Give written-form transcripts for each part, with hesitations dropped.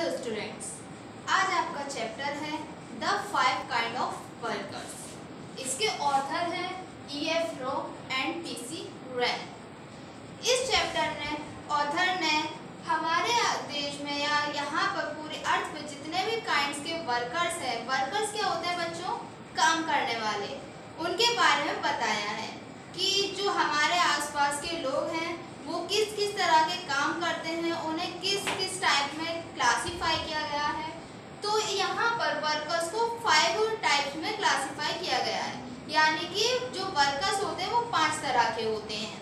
Hello students, आज आपका chapter है द 5 काइंड ऑफ वर्कर्स। इसके ऑथर हैं E.F. Rowe and P.C. Wren. इस चैप्टर में ऑथर ने हमारे देश में या यहाँ पर पूरे अर्थ में जितने भी काइंड्स के वर्कर्स हैं, वर्कर्स क्या होते हैं बच्चों? काम करने वाले, उनके बारे में बताया है कि जो हमारे आसपास के लोग हैं वो किस किस तरह के काम करते हैं, उन्हें किस किस टाइप में क्लासिफाई किया गया है। तो यहाँ पर वर्कर्स को 5 टाइप्स में क्लासिफाई किया गया है, यानी कि जो वर्कर्स होते हैं वो 5 तरह के होते हैं।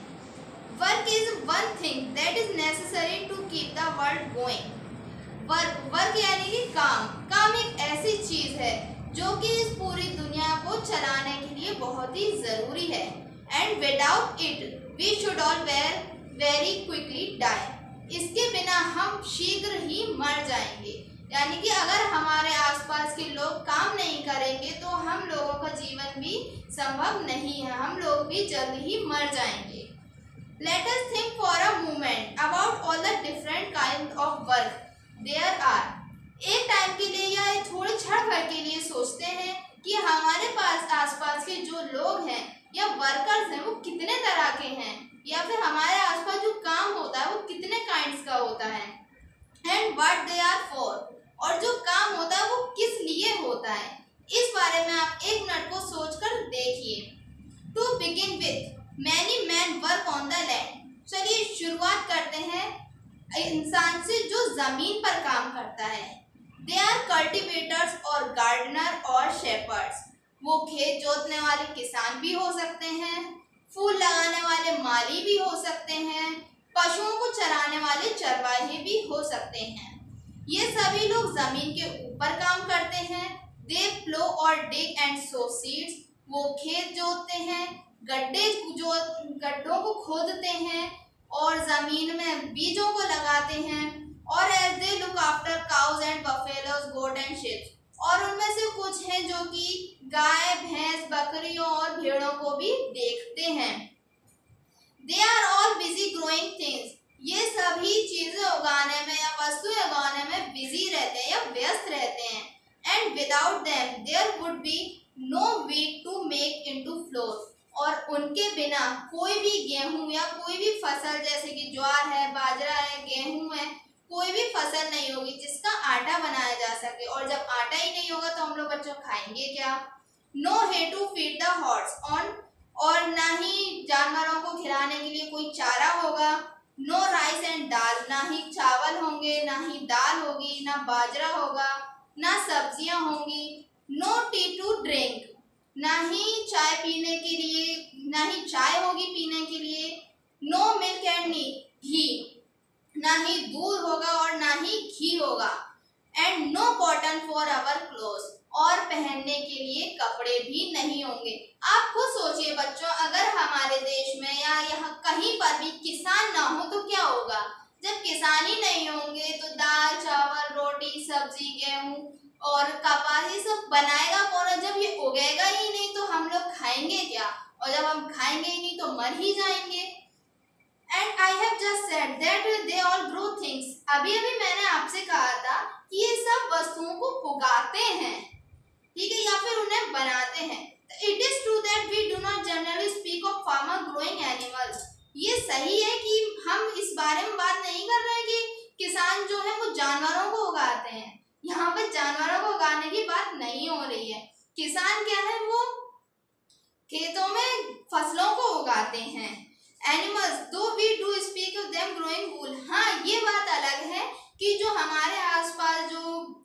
Work is one thing that is necessary to keep the world going. Work यानी कि काम एक ऐसी चीज है जो कि इस पूरी दुनिया को चलाने के लिए बहुत ही जरूरी है। And without it we should all very quickly die. इसके बिना हम शीघ्र ही मर जाएंगे, यानी कि अगर हमारे आसपास के लोग काम नहीं करेंगे तो हम लोगों का जीवन भी संभव नहीं है, हम लोग भी जल्द ही मर जाएंगे। Let us think for a moment about all the different kind of work there are. एक टाइम के लिए या थोड़े क्षण भर के लिए सोचते हैं कि हमारे पास आसपास के जो लोग हैं या वर्कर्स हैं वो कितने तरह के हैं, या फिर हमारे आसपास जो काम होता है वो कितने काइंड्स का होता है। And what they are for, और जो काम होता है वो किस लिए होता है, इस बारे में आप 1 मिनट को सोचकर देखिए। To begin with, many man work on the land. चलिए शुरुआत करते हैं इंसान से जो जमीन पर काम करता है। दे आर कल्टिवेटर्स और गार्डनर और शेपर्ड्स। वो खेत जोतने वाले किसान भी हो सकते हैं, फूल लगाने वाले माली भी हो सकते हैं, पशुओं को चराने वाले चरवाहे भी हो सकते हैं। ये सभी लोग जमीन के ऊपर काम करते हैं। दे प्लो और डिग एंड सो सीड्स। वो खेत जोतते हैं, गड्ढों को खोदते हैं और जमीन में बीजों को लगाते हैं। और as they look after cows and buffaloes, goat and sheeps. और उनमें से कुछ हैं जो कि गाय, भैंस, बकरियों और भेड़ों को भी देखते हैं। They are all busy growing things. ये सभी चीजें उगाने में या वस्तुएं उगाने में बिजी रहते हैं या व्यस्त रहते हैं। And without them there would be no wheat to make into flour. और उनके बिना कोई भी गेहूं या कोई भी फसल, जैसे कि ज्वार है, बाजरा है, गेहूं है, कोई भी फसल नहीं होगी जिसका आटा बनाया जा सके। और जब आटा ही नहीं होगा तो हम लोग बच्चों खाएंगे क्या? No hay to feed the horse on, और ना ही जानवरों को खिलाने के लिए कोई चारा होगा। नो राइस एंड दाल, ना ही चावल होंगे, ना ही दाल होगी, ना बाजरा होगा, ना सब्जियां होंगी। नो टी टू ड्रिंक, ना ही चाय पीने के लिए, ना ही चाय होगी पीने के लिए। नो मिल्क एंड घी, ना ही दूध होगा और ना ही घी होगा। And no cotton for our clothes, और पहनने के लिए कपड़े भी नहीं होंगे। आप खुद सोचिए बच्चों, अगर हमारे देश में या यहाँ कहीं पर भी किसान ना हो तो क्या होगा? जब किसान ही नहीं होंगे तो दाल, चावल, रोटी, सब्जी, गेहूं और कपास ये सब बनाएगा कौन? जब ये उगेगा ही नहीं तो हम लोग खाएंगे क्या? और जब हम खाएंगे ही नहीं तो मर ही जाएंगे। And I have just said that they all grow things. अभी मैंने आपसे कहा था कि ये सब वस्तुओं को उगाते हैं, ठीक है, या फिर उन्हें बनाते हैं। It is true that we do not generally speak of farmer growing animals. ये सही है कि हम इस बारे में बात नहीं कर रहे हैं कि किसान जो है वो जानवरों को उगाते हैं। यहाँ पर जानवरों को उगाने की बात नहीं हो रही है। किसान क्या है, वो खेतों में फसलों को उगाते हैं। Animals, though we do speak of them growing wool. हाँ, ये बात अलग है कि जो हमारे आसपास जो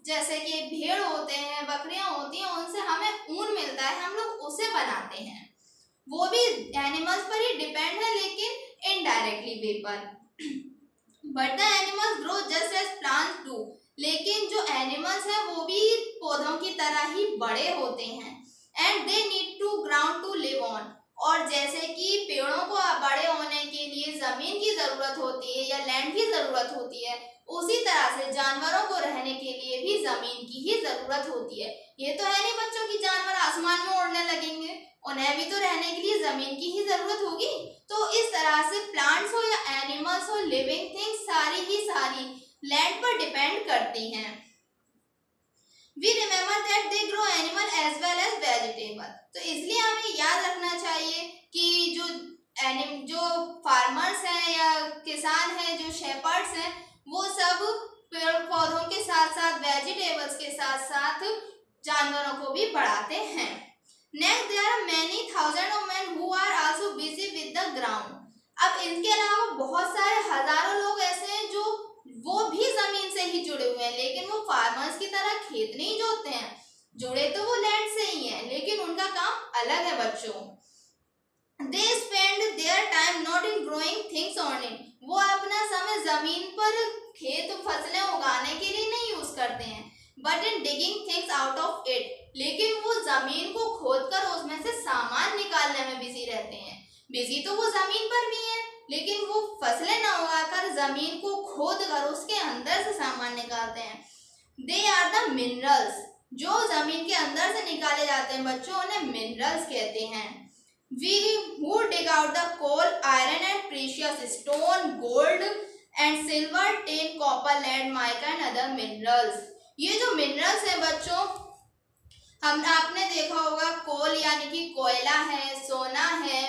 जैसे कि भेड़ होते हैं, बकरियां होती हैं, उनसे हमें ऊन मिलता है, हम लोग उसे बनाते हैं। वो भी एनिमल्स पर ही डिपेंड है, लेकिन इनडायरेक्टली वे पर। But the animals grow just as plants do. लेकिन जो एनिमल्स हैं वो भी पौधों की तरह ही बड़े होते हैं। And they need to ground to live on. और जैसे कि पेड़ों को बड़े होने के लिए जमीन की जरूरत होती है या लैंड की जरूरत होती है, उसी तरह से जानवरों को रहने के लिए भी जमीन की ही जरूरत होती है। ये तो है नहीं बच्चों की जानवर आसमान में उड़ने लगेंगे, उन्हें भी तो रहने के लिए जमीन की ही जरूरत होगी। तो इस तरह से प्लांट्स हो या एनिमल्स हो, लिविंग थिंग्स सारी लैंड पर डिपेंड करती हैं। We remember that they grow animal as well as vegetable। तो इसलिए हमें याद रखना चाहिए कि जो फार्मर्स हैं या किसान हैं, जो शेपर्ड्स हैं, वो सब पेड़ पौधों के साथ साथ वेजिटेबल्स के साथ साथ जानवरों को भी बढ़ाते हैं। Next, there are many thousands of men who are also busy with the ground। अब इनके अलावा बहुत सारे हजारों लोग ऐसे हैं जो वो भी जमीन से ही जुड़े हुए हैं, लेकिन वो फार्मर्स की तरह खेत नहीं जोतते हैं। जुड़े तो वो लैंड से ही हैं, लेकिन उनका काम अलग है बच्चों। They spend their time not in growing things on it। वो अपना समय जमीन पर खेत फसलें उगाने के लिए नहीं यूज करते हैं, but in digging things out of it। लेकिन वो जमीन को खोदकर उसमें से सामान निकालने में बिजी रहते हैं। बिजी तो वो जमीन पर भी है, लेकिन वो फसलें न उगाकर जमीन को खोदकर उसके अंदर से सामान निकालते हैं। They are the minerals. जो जमीन के अंदर से निकाले जाते हैं बच्चों, उन्हें मिनरल्स कहते हैं। We who dig out the coal, iron and precious stone, gold and silver, tin, copper, lead, mica and other minerals. ये जो मिनरल्स हैं बच्चों, आपने देखा होगा कोल यानी कि कोयला है, सोना है,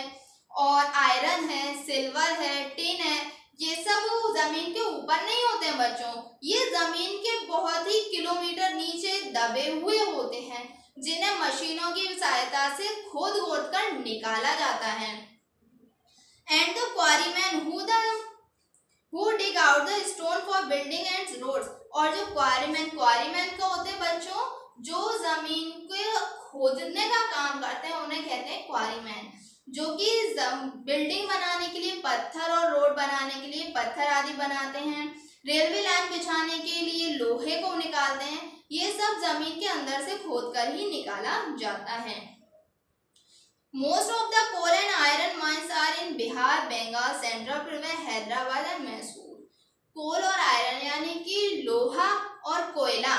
और आयरन है, सिल्वर है, टिन है। ये सब जमीन के ऊपर नहीं होते हैं बच्चों, ये जमीन के बहुत ही किलोमीटर नीचे दबे हुए होते हैं, जिन्हें मशीनों की सहायता से खोद कर निकाला जाता है। And the quarryman who dig out the stone for building and roads. और जो क्वारीमैन का होते हैं बच्चों, जो जमीन को खोदने का काम करते हैं, उन्हें कहते हैं क्वारीमैन। जो कि बिल्डिंग बनाने के लिए पत्थर और रोड बनाने के लिए पत्थर आदि बनाते हैं, रेलवे लाइन बिछाने के लिए लोहे को निकालते हैं। ये सब जमीन के अंदर से खोदकर ही निकाला जाता है। Most of the coal and iron mines are in Bihar, Bengal, central Pradesh, Hyderabad and Mysore. Coal और आयरन यानी कि लोहा और कोयला,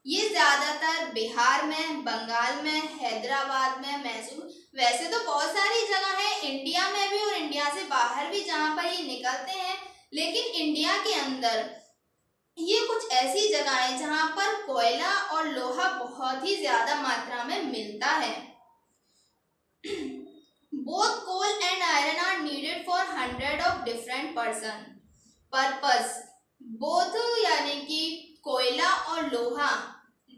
ये ज्यादातर बिहार में, बंगाल में, हैदराबाद में, मैसूर, वैसे तो बहुत सारी जगह है इंडिया में भी और इंडिया से बाहर भी जहाँ पर ये निकलते हैं, लेकिन इंडिया के अंदर ये कुछ ऐसी जगह है जहाँ पर कोयला और लोहा बहुत ही ज्यादा मात्रा में मिलता है। Both coal and iron are needed for hundred of different purpose। Both यानी कि कोयला और लोहा,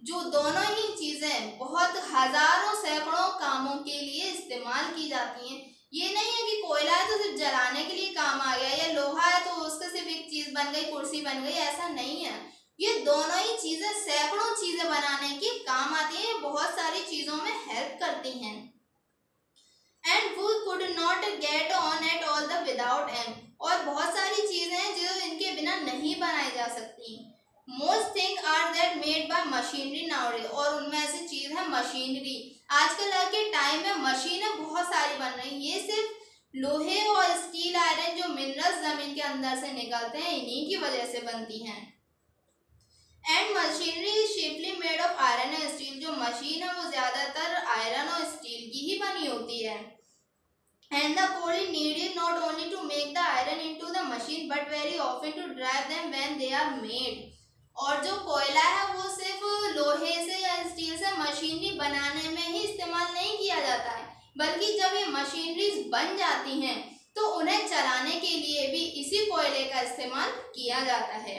जो दोनों ही चीजें बहुत हजारों सैकड़ों कामों के लिए इस्तेमाल की जाती हैं। ये नहीं है कि कोयला है तो सिर्फ जलाने के लिए काम आ गया, या लोहा है तो उससे सिर्फ एक चीज बन गई, कुर्सी बन गई, ऐसा नहीं है। ये दोनों ही चीजें सैकड़ों चीजें बनाने के काम आती हैं, बहुत सारी चीजों में हेल्प करती हैं। And we could not get on at all the without em. और बहुत सारी चीजें हैं जो इनके बिना नहीं बनाई जा सकती। Most thing are that made by machinery nowadays. और उनमें ऐसी चीज है मशीनरी। आजकल के टाइम में मशीनें बहुत सारी बन रही। ये सिर्फ लोहे और स्टील, आयरन जो मिनरल्स जमीन के अंदर से निकलते हैं, इन्हीं की वजह से बनती हैं। And machinery is चिपली made of iron and steel. जो मशीन है वो ज्यादातर आयरन और स्टील की ही बनी होती है। And the coal is needed not only to make the iron into the machine but very often to drive them when they are made। और जो कोयला है वो सिर्फ लोहे से या स्टील से मशीनरी बनाने में ही इस्तेमाल नहीं किया जाता है, बल्कि जब ये मशीनरीज बन जाती हैं तो उन्हें चलाने के लिए भी इसी कोयले का इस्तेमाल किया जाता है।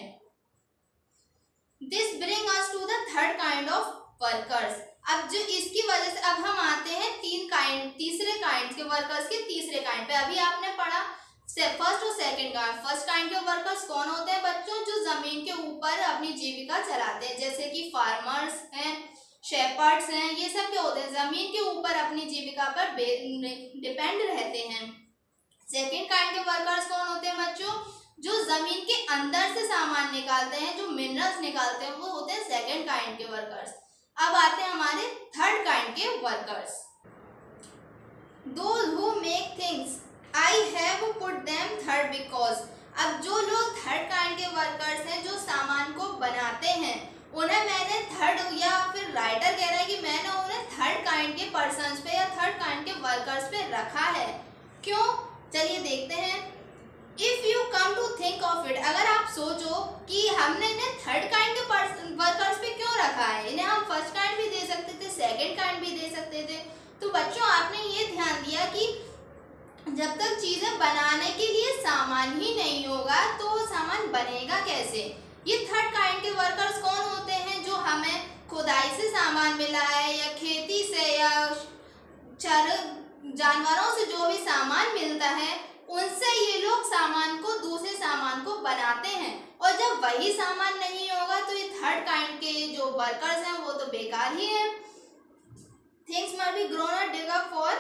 This brings us to the third kind of workers। अब जो इसकी वजह से अब हम आते हैं तीसरे काइंड के वर्कर्स के तीसरे काइंड पे। अभी आपने पढ़ा फर्स्ट और सेकंड काइंड। फर्स्ट काइंड के वर्कर्स कौन होते हैं बच्चों? जो जमीन के ऊपर अपनी जीविका चलाते हैं, जैसे कि फार्मर्स हैं, शेपर्ड्स हैं, ये सब क्या होते हैं? जमीन के ऊपर अपनी जीविका पर डिपेंड रहते हैं। सेकंड काइंड के वर्कर्स कौन होते हैं बच्चों? जो जमीन के अंदर से सामान निकालते हैं, जो मिनरल्स निकालते हैं, वो होते हैं सेकंड काइंड के वर्कर्स। अब आते हैं हमारे थर्ड काइंड के workers. Those who make things, I have put them third because। अब जो लोग थर्ड काइंड के वर्कर्स हैं, जो सामान को बनाते हैं, उन्हें मैंने थर्ड, या फिर राइटर कह रहा है कि मैंने उन्हें थर्ड काइंड के पर्सन्स पे या थर्ड काइंड के वर्कर्स पे रखा है। क्यों? चलिए देखते हैं। If you come to think of it, अगर आप सोचो कि हम सामान भी दे सकते थे। तो बच्चों आपने ये ध्यान दिया कि जब तक चीजें बनाने के लिए सामान ही नहीं होगा तो सामान बनेगा कैसे। ये थर्ड काइंड के वर्कर्स कौन होते हैं? जो हमें खुदाई से सामान मिला है या खेती से या जानवरों से जो भी सामान मिलता है उनसे ये लोग सामान को, दूसरे सामान को बनाते हैं। और जब वही सामान नहीं होगा तो ये थर्ड काइंड के जो वर्कर्स हैं वो तो बेकार ही हैं। Things must be grown or dig up for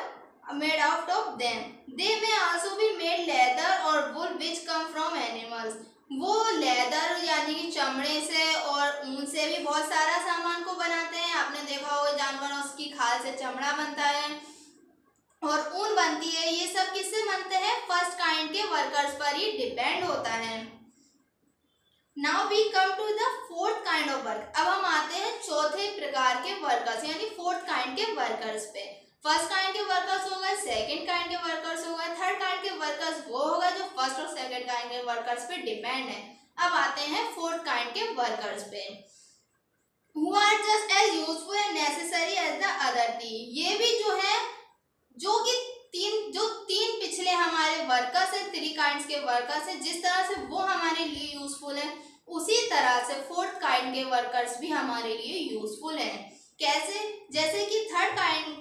made out of them. They may also be made leather or wool which come from animals. वो लेदर यानी कि चमड़े से और ऊन से भी बहुत सारा सामान को बनाते हैं। आपने देखा होगा जानवरों की खाल से चमड़ा बनता है और ऊन बनती है। ये सब किससे बनते हैं? फर्स्ट काइंड के वर्कर्स पर ही डिपेंड होता है। Now we come to the fourth kind of work. अब हम आते हैं चौथे प्रकार के वर्कर्स यानी फोर्थ काइंड के वर्कर्स पे। फर्स्ट काइंड के वर्कर्स हो गए, सेकंड काइंड के वर्कर्स हो गए, थर्ड काइंड के वर्कर्स वो होगा जो फर्स्ट और सेकंड काइंड के वर्कर्स पे डिपेंड है। अब आते हैं फोर्थ काइंड के वर्कर्स पे, who are just as useful and necessary as the other three। ये भी जो है जो कि तीन पिछले हमारे वर्कर्स है, थ्री काइंड्स के वर्कर्स है, जिस तरह से वो हमारे लिए यूजफुल है उसी तरह से फोर्थ काइंड के वर्कर्स भी हमारे लिए यूजफुल हैं। कैसे? जैसे कि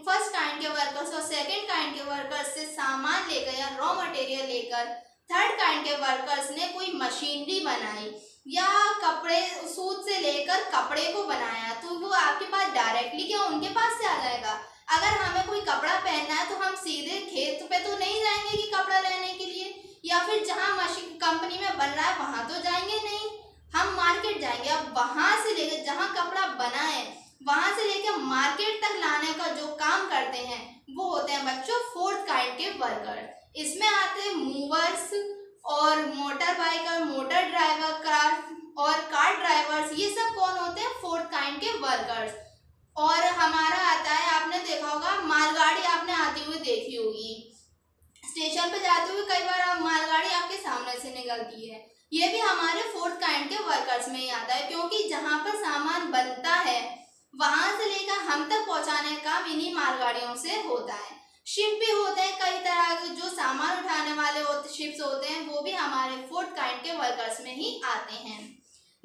फर्स्ट काइंड के वर्कर्स और सेकंड काइंड के वर्कर्स से सामान लेकर या रॉ मटेरियल लेकर थर्ड काइंड के वर्कर्स ने कोई मशीनरी बनाई या कपड़े, सूत से लेकर कपड़े को बनाया, तो वो आपके पास डायरेक्टली क्या उनके पास से आ जाएगा? अगर हमें कोई कपड़ा पहनना है तो हम सीधे खेत पे तो नहीं जाएंगे कि कपड़ा लेने के लिए, या फिर जहाँ मशीन कंपनी में बन रहा है वहां तो जाएंगे नहीं, हम मार्केट जाएंगे। अब वहां से लेकर जहाँ कपड़ा बना है वहां से लेकर मार्केट तक लाने का जो काम करते हैं वो होते हैं बच्चों फोर्थ काइंड के वर्कर। इसमें आते हैं मूवर्स और motor biker, motor driver, car drivers. ये सब कौन होते हैं? फोर्थ काइंड के वर्कर्स। और हमारा आता है, आपने देखा होगा मालगाड़ी, आपने आती हुई देखी होगी, स्टेशन पे जाते हुए कई बार मालगाड़ी आपके सामने से निकलती है। ये भी हमारे फोर्थ काइंड के वर्कर्स में ही आता है, क्योंकि जहाँ पर सामान बनता है वहां से लेकर हम तक पहुंचाने का काम इन्हीं मालगाड़ियों से होता है। शिप भी होते हैं कई तरह के, जो सामान उठाने वाले शिप्स होते हैं वो भी हमारे फोर्थ काइंड के वर्कर्स में ही आते हैं।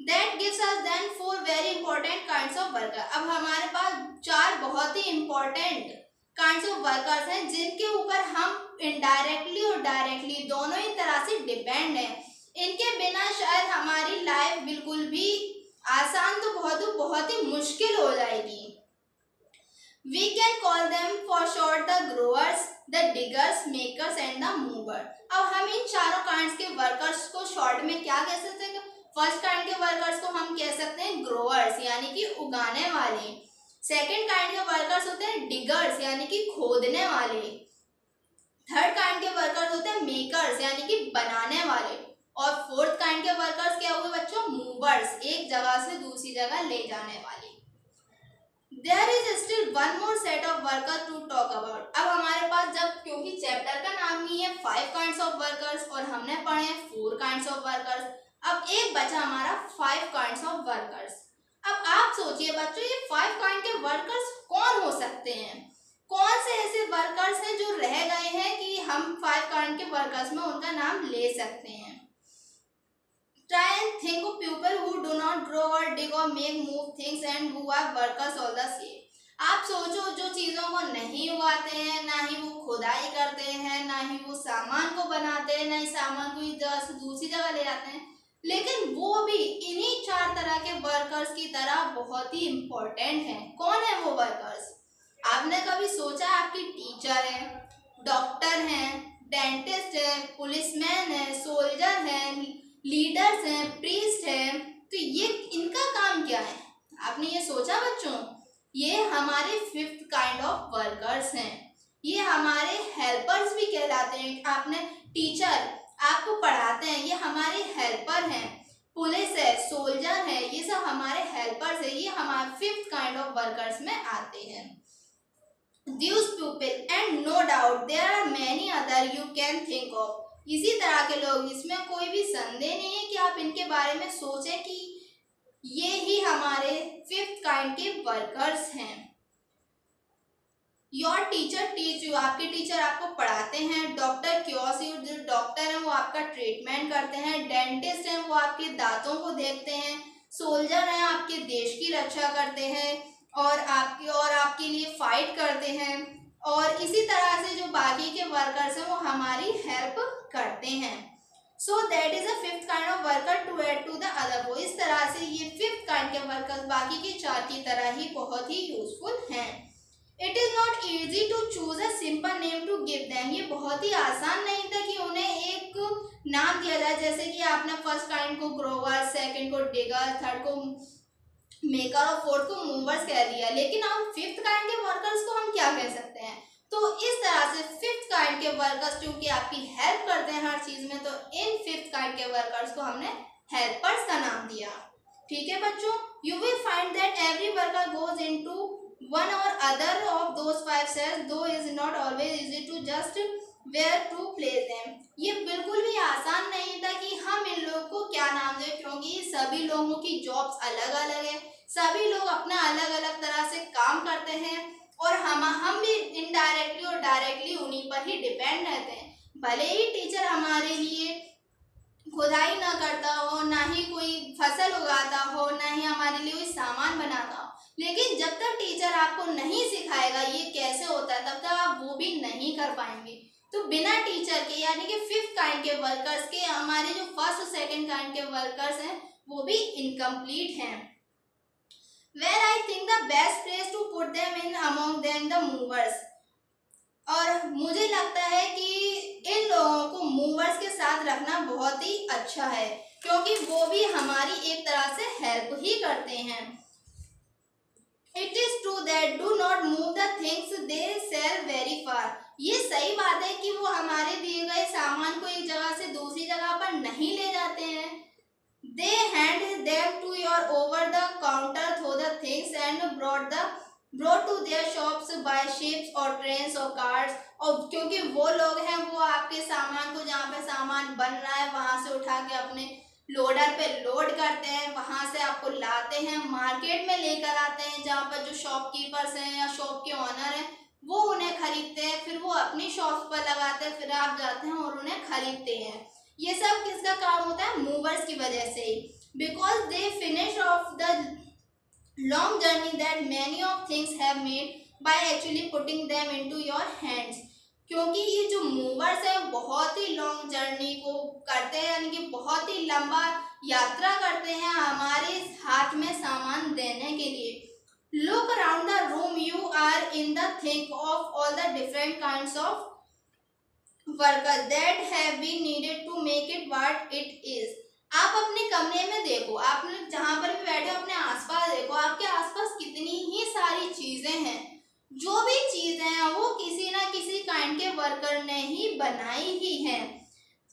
That gives us then four very important kinds of worker। अब हमारे पास चार बहुत ही important kinds of workers हैं जिनके ऊपर हम इनडायरेक्टली और डायरेक्टली दोनों ही तरह से डिपेंड हैं। इनके बिना शायद हमारी लाइफ बिल्कुल भी आसान तो बहुत ही मुश्किल हो जाएगी। We can call them for short the growers, the diggers, makers and the mover। अब हम इन चारों काइंड्स के वर्कर्स को शॉर्ट में क्या कह सकते हैं? फर्स्ट काइंड के वर्कर्स को हम कह सकते हैं ग्रोअर्स यानी कि उगाने वाले। सेकंड काइंड के वर्कर्स होते हैं डिगर्स यानी कि खोदने वाले। थर्ड काइंड के वर्कर्स होते हैं मेकर्स यानी कि बनाने वाले। और फोर्थ काइंड के वर्कर्स क्या हुए बच्चों? मूवर्स, एक जगह से दूसरी जगह ले जाने वाले। There is still one more set of workers to talk about। अब हमारे पास, जब क्योंकि चैप्टर का नाम ही है 5 kinds of workers और हमने पढ़े 4 kinds of workers, अब एक बचा हमारा 5 kinds of workers। अब आप सोचिए बच्चों, ये 5 kind के वर्कर्स कौन हो सकते हैं? कौन से ऐसे वर्कर्स हैं जो रह गए हैं कि हम 5 kind के वर्कर्स में उनका नाम ले सकते हैं? Try and think of people who do not grow or dig or make move things and who are workers all the same। आप सोचो, जो चीज़ों को नहीं उगाते हैं, ना ही वो खुदाई करते हैं, ना ही वो सामान को बनाते हैं, ना ही सामान को इस जगह से दूसरी जगह ले जाते हैं, लेकिन वो भी इन्हीं 4 तरह के वर्कर्स की तरह बहुत ही इम्पोर्टेंट हैं। कौन है वो वर्कर्स? आपने कभी सोचा आपकी टीचर है, डॉक्टर हैं, डेंटिस्ट है, पुलिसमैन है, सोल्जर है, लीडर्स हैं, प्रीस्ट हैं, तो ये इनका काम क्या है? आपने ये सोचा बच्चों? ये हमारे 5th kind ऑफ वर्कर्स हैं। ये हमारे हेल्पर्स भी कहलाते हैं। आपने टीचर आपको पढ़ाते हैं, ये हमारे हेल्पर हैं। पुलिस है, सोल्जर है, ये सब हमारे हेल्पर्स है। ये हमारे 5th kind ऑफ वर्कर्स में आते हैं। These people and no doubt there are many other you can think of। इसी तरह के लोग, इसमें कोई भी संदेह नहीं है कि आप इनके बारे में सोचें कि ये ही हमारे 5th kind के वर्कर्स हैं। योर टीचर टीच यू, आपके टीचर आपको पढ़ाते हैं। डॉक्टर क्योर्स यू, जो डॉक्टर हैं वो आपका ट्रीटमेंट करते हैं। डेंटिस्ट हैं वो आपके दांतों को देखते हैं। सोल्जर हैं आपके देश की रक्षा करते हैं और आपके लिए फाइट करते हैं। और इसी तरह से जो बाकी के वर्कर्स हैं वो हमारी हेल्प करते हैं। So that is a fifth kind of worker to add to the other वो। इस तरह से ये फिफ्थ काइंड के वर्कर्स बाकी के चार की तरह ही बहुत ही यूजफुल हैं। It is not easy to choose a simple name to give them. ये बहुत ही आसान नहीं था कि उन्हें एक नाम दिया जाए, जैसे कि आपने फर्स्ट काइंड को ग्रोवर, सेकंड को डिगर, थर्ड को मेकर और फोर्थ को मूवर्स कह दिया। लेकिन हम फिफ्थ काइंड के वर्कर्स को हम क्या कह सकते हैं? तो इस तरह से फिफ्थ काइंड के वर्कर्स क्योंकि आपकी हेल्प करते हैं हर चीज में, तो इन फिफ्थ काइंड के वर्कर्स को हमने हेल्पर्स का नाम दिया। ठीक है बच्चों, you will find that every worker goes into one or other of those 5 cells, though is not always easy to just where to place them. ये बिल्कुल भी आसान नहीं था कि हम इन लोगों को क्या नाम दें, क्योंकि सभी लोगों की जॉब्स अलग अलग है। सभी लोग अपना अलग अलग तरह से काम करते हैं और हम भी इनडायरेक्टली और डायरेक्टली उन्हीं पर ही डिपेंड रहते हैं। भले ही टीचर हमारे लिए खुदाई ना करता हो, ना ही कोई फसल उगाता हो, ना ही हमारे लिए कोई सामान बनाता हो, लेकिन जब तक टीचर आपको नहीं सिखाएगा ये कैसे होता है, तब तक आप वो भी नहीं कर पाएंगे। तो बिना टीचर के यानी कि फिफ्थ काइंड के वर्कर्स के हमारे जो फर्स्ट और सेकंड काइंड के वर्कर्स हैं वो भी इनकम्प्लीट हैं। Where I think the best place to put them in among them the movers। और मुझे लगता है कि इन लोगों को मूवर्स के साथ रखना बहुत ही अच्छा है, क्योंकि वो भी हमारी एक तरह से हेल्प ही करते हैं। It is true that do not move the things they sell very far। ये सही बात है कि वो हमारे दिए गए सामान को एक जगह से दूसरी जगह पर नहीं ले जाते हैं। They hand them to your over the counter through the things and brought to their shops by ships or trains or cars। और क्योंकि वो लोग हैं वो आपके सामान को जहाँ पे सामान बन रहा है वहाँ से उठा के अपने लोडर पे लोड करते हैं, वहाँ से आपको लाते हैं, मार्केट में लेकर आते हैं जहाँ पर जो शॉपकीपर्स हैं या शॉप के ऑनर हैं वो उन्हें खरीदते हैं, फिर वो अपनी शॉप पर लगाते हैं, फिर आप जाते हैं और उन्हें खरीदते हैं। ये सब किसका काम होता है? मूवर्स की वजह से ही। Because they finish off the long journey that many of things have made by actually putting them into your hands. क्योंकि ये जो मूवर्स है बहुत ही लॉन्ग जर्नी को करते हैं, यानी कि बहुत ही लंबा यात्रा करते हैं हमारे हाथ में सामान देने के लिए। Look around the room, you are in the think of all the different kinds of worker that have been needed to make it what it is. आप अपने कमरे में देखो, आप जहाँ पर भी बैठे हो अपने आसपास देखो, आपके आसपास कितनी ही सारी चीजें हैं। जो भी चीजें हैं वो किसी ना किसी काइंड के वर्कर ने ही बनाई ही हैं।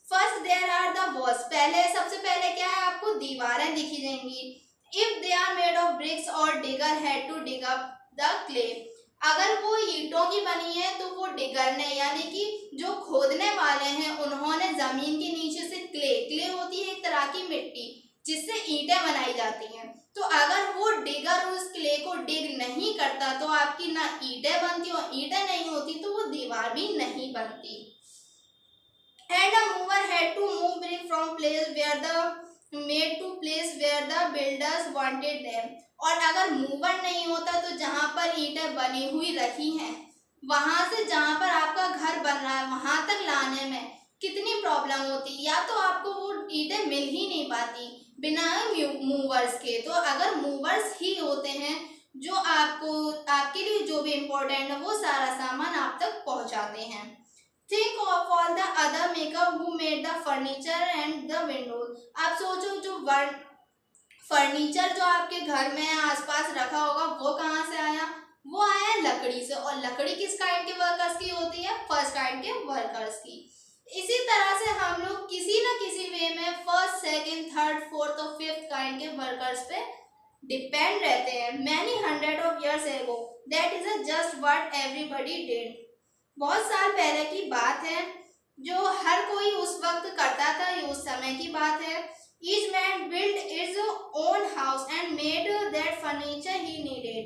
First there are the walls, पहले सबसे पहले क्या है, आपको दीवारें दिखी देंगी। If they are made of bricks और digger had to dig up the clay, अगर वो ईंटों की बनी है तो वो डिगरने यानी कि जो खोदने वाले हैं उन्होंने जमीन के नीचे से क्ले होती है एक तरह की मिट्टी जिससे ईंटें बनाई जाती हैं। तो अगर वो डिगर उस क्ले को डिग नहीं करता तो आपकी ना ईंटें बनती, और ईंटें नहीं होती तो वो दीवार भी नहीं बनती। And a mover had to move brick from place where the made to place where the builders wanted them. और अगर मूवर नहीं होता तो जहाँ पर ईंटें बनी हुई रही हैं वहां से जहाँ पर आपका घर बन रहा है वहां तक लाने में कितनी प्रॉब्लम होती, या तो आपको वो ईंटें मिल ही नहीं पाती बिना मूवर्स के। तो अगर मूवर्स ही होते हैं जो आपके लिए जो भी इम्पोर्टेंट है वो सारा सामान आप तक पहुंचाते हैं। Think of all the other maker who made the furniture and the Windows. आप सोचो जो फर्नीचर जो आपके घर में आसपास रखा होगा वो कहाँ से आया? वो आया लकड़ी से। और लकड़ी किस काइंड के वर्कर्स की होती है? फर्स्ट काइंड के वर्कर्स की। इसी तरह से हम लोग किसी न किसी वे में फर्स्ट, सेकंड, थर्ड, फोर्थ और फिफ्थ काइंड के वर्कर्स पे डिपेंड रहते हैं। Many hundred of years ago that is just what everybody did. बहुत साल पहले की बात है जो हर कोई उस वक्त करता था, ये उस समय की बात है। Each man built his own house and made that furniture he needed।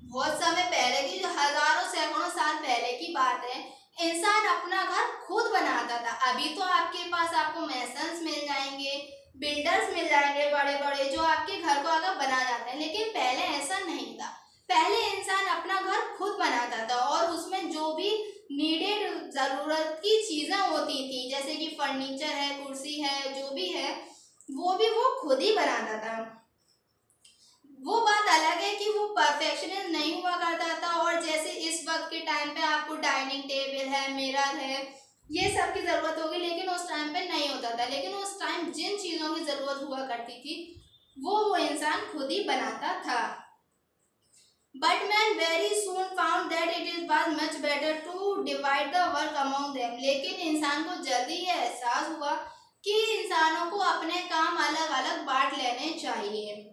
बहुत समय पहले की, जो हजारों सैकड़ों साल पहले की बात है, इंसान अपना घर खुद बनाता था। अभी तो आपके पास आपको मेसन्स मिल जाएंगे, बिल्डर्स मिल जाएंगे बड़े बड़े, जो आपके घर को अगर बना जाते हैं, लेकिन पहले ऐसा नहीं था। पहले इंसान अपना घर खुद बनाता था और उसमें जो भी नीडेड जरूरत की चीजें होती थी, जैसे कि फर्नीचर है, कुर्सी है, जो भी है वो खुद ही बनाता था। वो बात अलग है कि वो परफेक्शनिस्ट नहीं हुआ करता था। और जैसे इस वक्त के टाइम पे आपको डाइनिंग टेबल है, मिरर है, ये सब की जरूरत होगी, लेकिन उस टाइम पे नहीं होता था। लेकिन उस टाइम जिन चीजों की जरूरत हुआ करती थी वो इंसान खुद ही बनाता था। But man very soon found that it was much better to divide the work among them. लेकिन इंसान को जल्दी ये एहसास हुआ कि इंसानों को अपने काम अलग अलग बांट लेने चाहिए।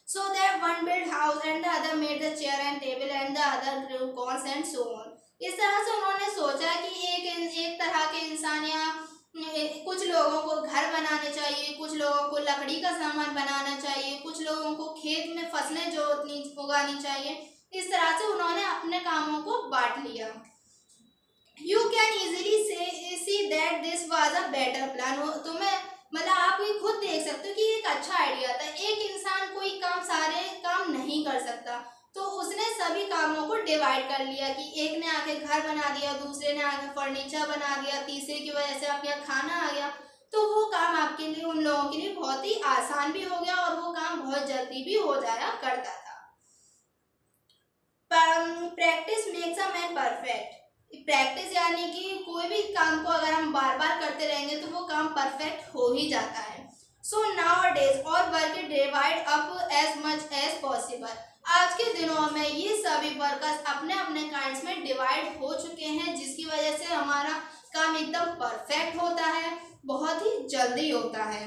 So that one built house and the other made the chair and table and the other grew corns and so on. इस तरह से उन्होंने सोचा कि एक तरह के इंसान या कुछ लोगों को घर बनाने चाहिए, कुछ लोगों को लकड़ी का सामान बनाना चाहिए, कुछ लोगों को खेत में फसलें जो उगानी चाहिए। इस तरह से उन्होंने अपने कामों को बांट लिया। You can easily see that this was a better plan. तुम्हें मतलब आप ये खुद देख सकते हो कि एक अच्छा आइडिया था। एक इंसान कोई काम सारे काम नहीं कर सकता, तो उसने सभी कामों को डिवाइड कर लिया कि एक ने आके घर बना दिया, दूसरे ने आके फर्नीचर बना दिया, तीसरे की वजह से आपके यहाँ खाना आ गया। तो वो काम आपके लिए, उन लोगों के लिए बहुत ही आसान भी हो गया और वो काम बहुत जल्दी भी हो जाया करता था। Practice makes a man perfect. Practice यानी कि कोई भी काम को अगर हम बार बार करते रहेंगे तो वो काम परफेक्ट हो ही जाता है। So nowadays all work divide up as much as possible. आज के दिनों में ये सभी वर्कर्स अपने अपने काइंड्स में डिवाइड हो चुके हैं, जिसकी वजह से हमारा काम एकदम परफेक्ट होता है, बहुत ही जल्दी होता है।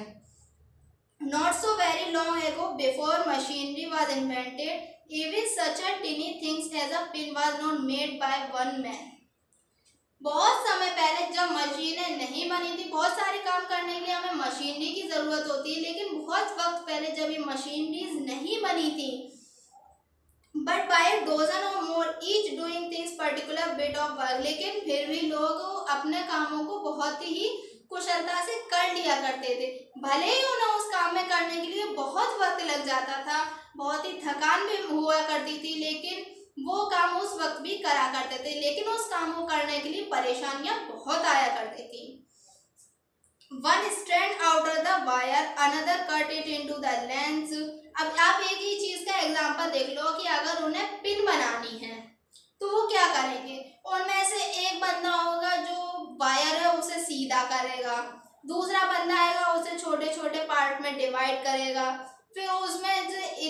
Not so very long ago, before machinery was invented, even such a tiny things as a pin was not made by one man. बहुत समय पहले जब मशीनें नहीं बनी थी, बहुत सारे काम करने के लिए हमें मशीनरी की जरूरत होती है, लेकिन बहुत वक्त पहले जब ये मशीनरीज नहीं बनी थी, बट बाय डोजन और मोर each doing things particular bit of work, लेकिन फिर भी लोग अपने कामों को बहुत ही कुशलता से कर लिया करते थे। भले ही उन्हें उस काम में करने के लिए बहुत वक्त लग जाता था, बहुत ही थकान भी हुआ करती थी, लेकिन वो काम उस वक्त भी करा करते थे। लेकिन उस काम को करने के लिए परेशानियां बहुत आया करती थी। One strand out of the wire, another cut it into the length. अब आप एक ही चीज का एग्जांपल देख लो कि अगर उन्हें पिन बनानी है तो वो क्या करेंगे। उनमें से एक बंदा होगा जो वायर है उसे सीधा करेगा, दूसरा बंदा आएगा उसे छोटे छोटे पार्ट में डिवाइड करेगा, फिर उसमें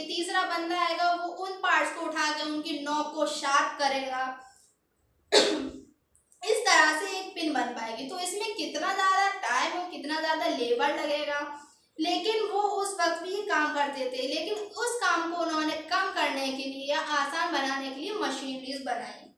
तीसरा बंदा आएगा वो उन पार्ट्स को उठा के उनकी नॉब को शार्प करेगा। इस तरह से एक पिन बन पाएगी। तो इसमें कितना ज़्यादा टाइम और कितना ज़्यादा लेबर लगेगा, लेकिन वो उस वक्त भी काम करते थे। लेकिन उस काम को उन्होंने कम करने के लिए या आसान बनाने के लिए मशीनरीज बनाई।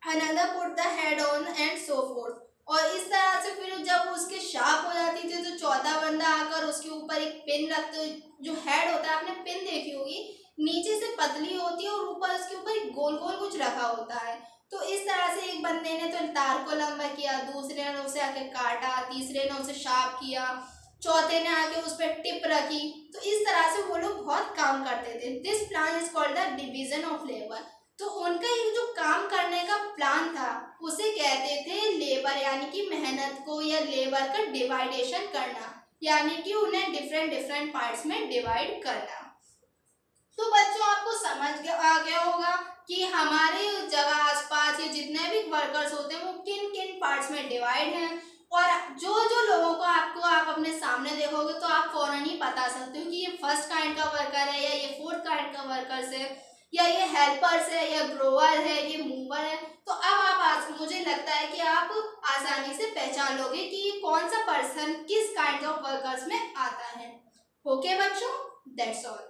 Another put the head on and so forth। और इस तरह से फिर जब उसके शार्प हो जाती थी तो चौथा बंदा आकर उसके ऊपर एक पिन रखते। जो हेड होता है, आपने पिन देखी होगी, नीचे से पतली होती है और ऊपर उसके ऊपर एक गोल गोल कुछ रखा होता है। तो इस तरह से एक बंदे ने तो तार को लंबा किया, दूसरे ने उसे आके काटा, तीसरे ने उसे शार्प किया, चौथे ने आके उस पर टिप रखी। तो इस तरह से वो लोग बहुत काम करते थे। This plan is called the division of labour. तो उनका ये जो काम करने का प्लान था उसे कहते थे लेबर, यानी कि मेहनत को या लेबर का डिवाइडेशन करना, यानी कि उन्हें डिफरेंट डिफरेंट पार्ट्स में डिवाइड करना। तो बच्चों आपको समझ आ गया होगा कि हमारे जगह आसपास ये जितने भी वर्कर्स होते हैं वो किन किन पार्ट्स में डिवाइड हैं। और जो जो लोगों को आप अपने सामने देखोगे तो आप फौरन ही बता सकते हो कि ये फर्स्ट काइंड का वर्कर है या ये फोर्थ काइंड का वर्कर्स है या ये हेल्पर्स है या ग्रोवर है, ये मूवर है। तो अब आप मुझे लगता है कि आप आसानी से पहचान लोगे कि ये कौन सा पर्सन किस काइंड ऑफ वर्कर्स में आता है। ओके बच्चों, दैट्स ऑल।